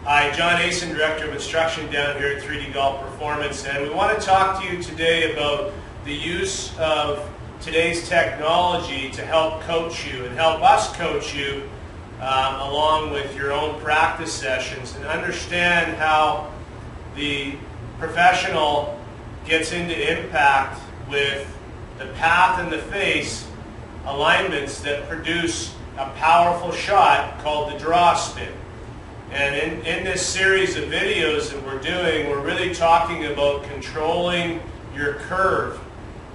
Hi, John Asen, Director of Instruction down here at 3D Golf Performance, and we want to talk to you today about the use of today's technology to help coach you and help us coach you along with your own practice sessions, and understand how the professional gets into impact with the path and the face alignments that produce a powerful shot called the draw spin. And in this series of videos that we're doing, we're really talking about controlling your curve.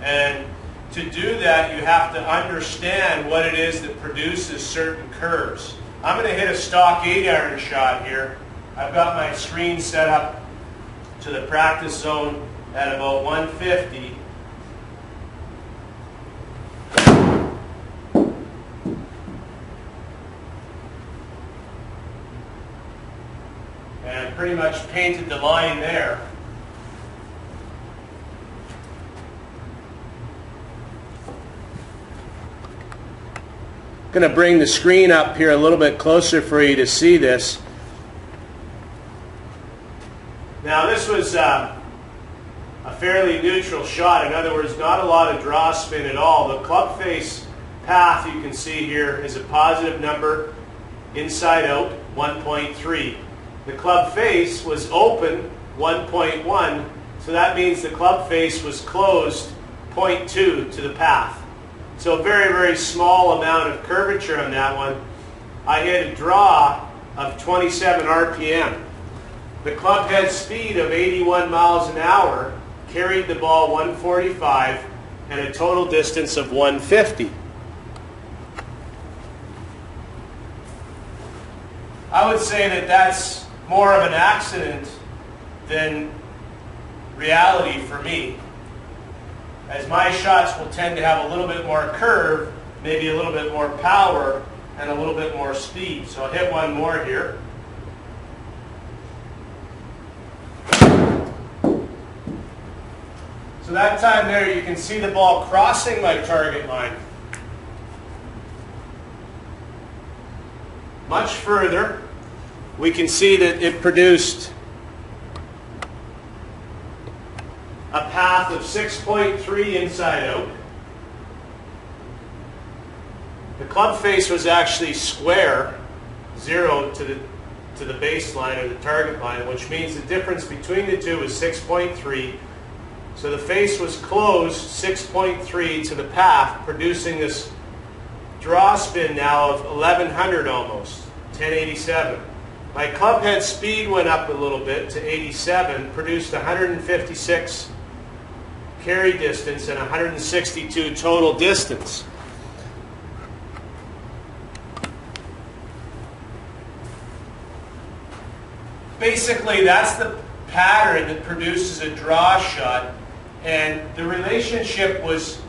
And to do that, you have to understand what it is that produces certain curves. I'm going to hit a stock 8-iron shot here. I've got my screen set up to the practice zone at about 150. And pretty much painted the line there. I'm going to bring the screen up here a little bit closer for you to see this. Now this was a fairly neutral shot. In other words, not a lot of draw spin at all. The club face path you can see here is a positive number inside out, 1.3. The club face was open, 1.1, so that means the club face was closed, 0.2 to the path. So a very, very small amount of curvature on that one. I hit a draw of 27 RPM. The club head speed of 81 miles an hour carried the ball 145 and a total distance of 150. I would say that that's more of an accident than reality for me, as my shots will tend to have a little bit more curve, maybe a little bit more power, and a little bit more speed. So I'll hit one more here. So that time there, you can see the ball crossing my target line. Much further, we can see that it produced a path of 6.3 inside out. The club face was actually square, 0 to the baseline or the target line, which means the difference between the two is 6.3. So the face was closed 6.3 to the path, producing this draw spin now of 1100 almost, 1087. My club head speed went up a little bit to 87, produced 156 carry distance and 162 total distance. Basically, that's the pattern that produces a draw shot, and the relationship was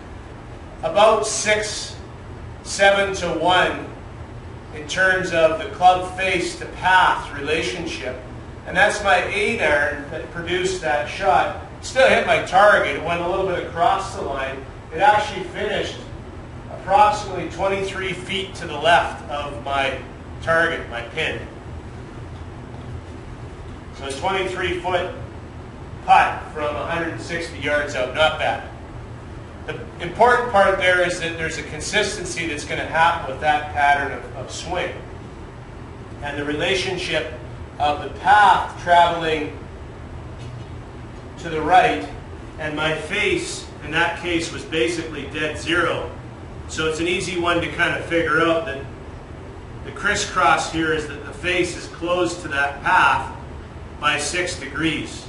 about 6-7 to 1 in terms of the club face to path relationship. And that's my 8-iron that produced that shot. Still hit my target. It went a little bit across the line. It actually finished approximately 23 feet to the left of my target, my pin. So a 23-foot putt from 160 yards out, not bad. The important part there is that there's a consistency that's going to happen with that pattern of swing. And the relationship of the path traveling to the right and my face, in that case, was basically dead zero. So it's an easy one to kind of figure out that the crisscross here is that the face is closed to that path by 6 degrees.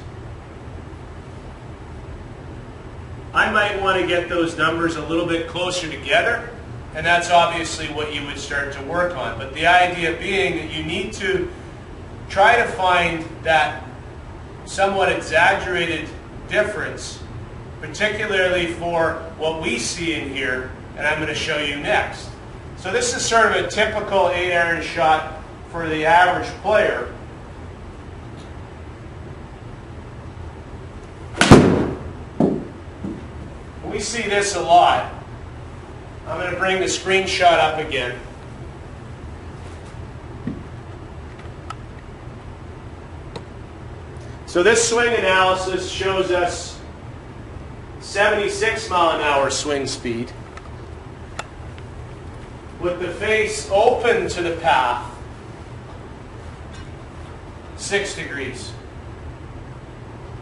I might want to get those numbers a little bit closer together, and that's obviously what you would start to work on. But the idea being that you need to try to find that somewhat exaggerated difference, particularly for what we see in here, and I'm going to show you next. So this is sort of a typical 8-iron shot for the average player. We see this a lot. I'm going to bring the screenshot up again. So this swing analysis shows us 76 mile an hour swing speed with the face open to the path, 6 degrees.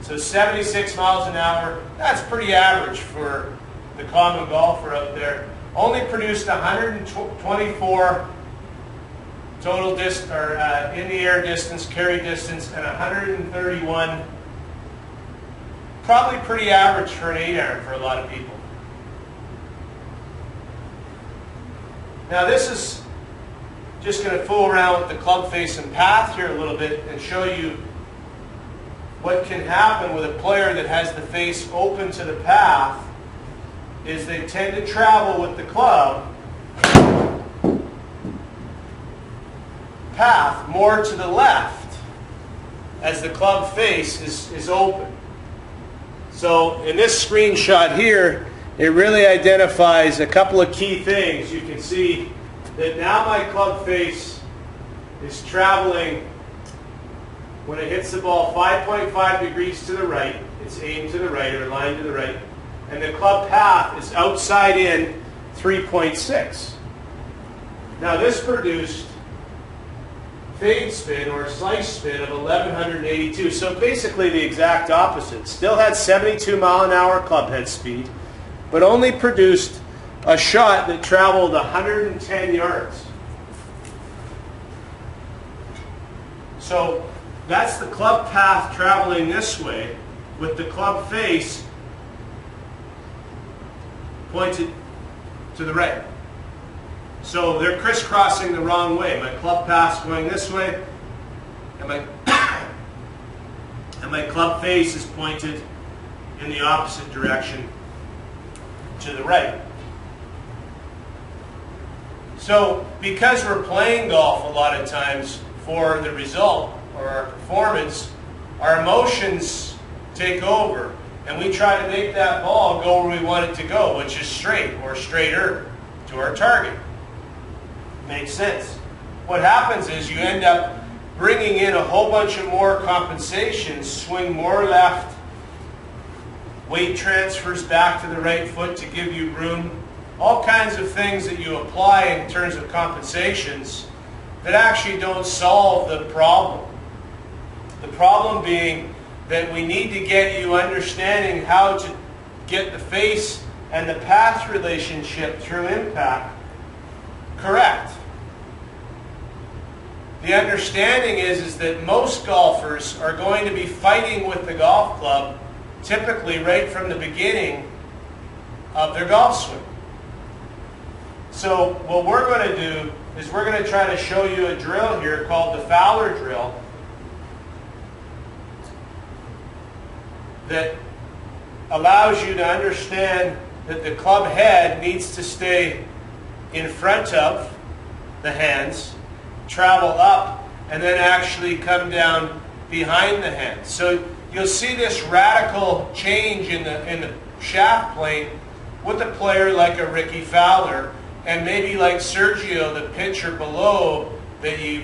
So 76 miles an hour, that's pretty average for the common golfer out there. Only produced 124 total in the air distance, carry distance, and 131. Probably pretty average for an 8-iron for a lot of people. Now this is just going to fool around with the club face and path here a little bit and show you what can happen with a player that has the face open to the path is they tend to travel with the club path more to the left as the club face is open. So in this screenshot here, it really identifies a couple of key things. You can see that now my club face is traveling, when it hits the ball, 5.5 degrees to the right. It's aimed to the right or aligned to the right. And the club path is outside in 3.6. Now this produced fade spin or slice spin of 1182. So basically the exact opposite. Still had 72 mile an hour club head speed, but only produced a shot that traveled 110 yards. So that's the club path traveling this way with the club face pointed to the right. So they're crisscrossing the wrong way. My club path's going this way, and my club face is pointed in the opposite direction to the right. So because we're playing golf a lot of times for the result or our performance, our emotions take over, and we try to make that ball go where we want it to go, which is straight or straighter to our target. Makes sense. What happens is you end up bringing in a whole bunch of more compensations, swing more left, weight transfers back to the right foot to give you room, all kinds of things that you apply in terms of compensations that actually don't solve the problem. The problem being that we need to get you understanding how to get the face and the path relationship through impact correct. The understanding is that most golfers are going to be fighting with the golf club typically right from the beginning of their golf swing. So what we're going to do is we're going to try to show you a drill here called the Fowler drill that allows you to understand that the club head needs to stay in front of the hands, travel up, and then actually come down behind the hands. So you'll see this radical change in the shaft plane with a player like a Ricky Fowler, and maybe like Sergio, the pitcher below that you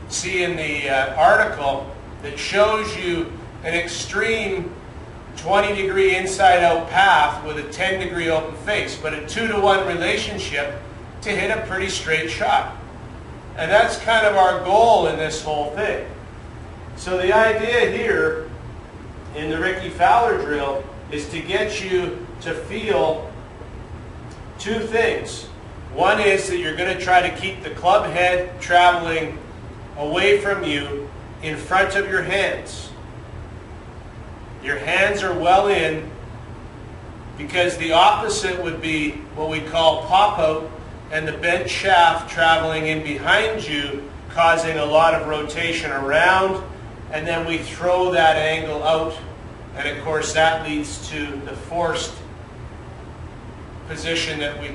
see in the article that shows you an extreme 20-degree inside-out path with a 10-degree open face, but a 2-to-1 relationship to hit a pretty straight shot. And that's kind of our goal in this whole thing. So the idea here in the Ricky Fowler drill is to get you to feel two things. One is that you're going to try to keep the club head traveling away from you in front of your hands. Your hands are well in, because the opposite would be what we call pop out, and the bent shaft traveling in behind you, causing a lot of rotation around, and then we throw that angle out, and of course that leads to the forced position that we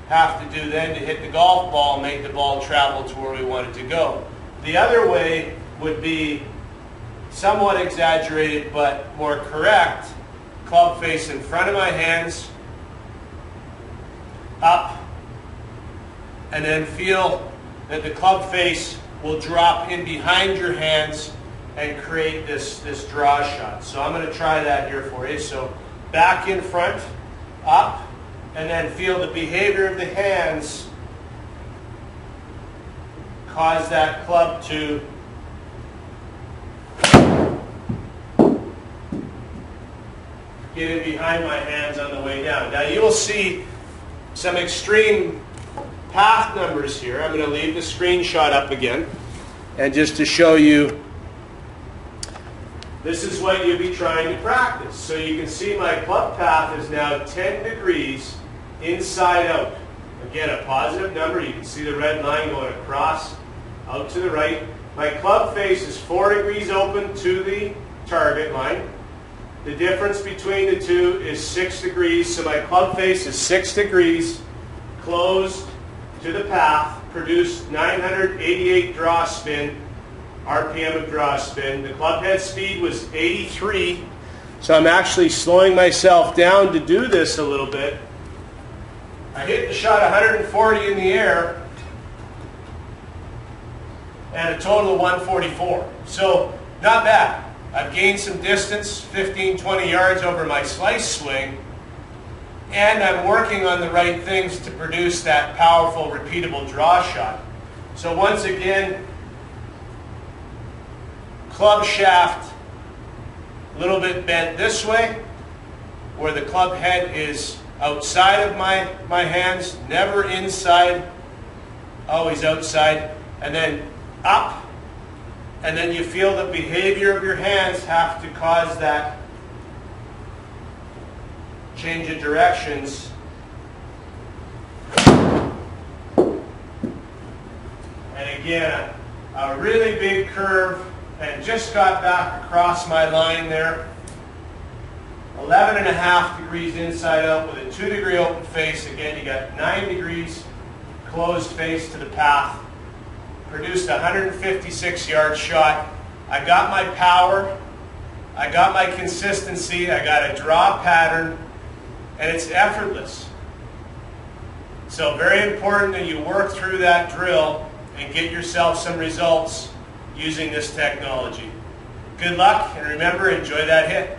have to do then to hit the golf ball and make the ball travel to where we want it to go. The other way would be somewhat exaggerated but more correct. Club face in front of my hands, up, and then feel that the club face will drop in behind your hands and create this draw shot. So I'm going to try that here for you. So back in front, up, and then feel the behavior of the hands cause that club to get in behind my hands on the way down. Now you will see some extreme path numbers here. I'm going to leave the screenshot up again. And just to show you, this is what you'll be trying to practice. So you can see my club path is now 10 degrees inside out. Again, a positive number. You can see the red line going across, out to the right. My club face is 4 degrees open to the target line. The difference between the two is 6 degrees. So my club face is 6 degrees closed to the path, produced 988 draw spin, RPM of draw spin. The club head speed was 83. So I'm actually slowing myself down to do this a little bit. I hit the shot 140 in the air and a total of 144. So not bad. I've gained some distance, 15, 20 yards over my slice swing, and I'm working on the right things to produce that powerful, repeatable draw shot. So once again, club shaft a little bit bent this way, where the club head is outside of my hands, never inside, always outside, and then up. And then you feel the behavior of your hands have to cause that change of directions. And again, a really big curve, and just got back across my line there. 11.5 degrees inside out with a 2 degree open face. Again, you got 9 degrees closed face to the path. Produced a 156 yard shot. I got my power, I got my consistency, I got a draw pattern, and it's effortless. So very important that you work through that drill and get yourself some results using this technology. Good luck, and remember, enjoy that hit.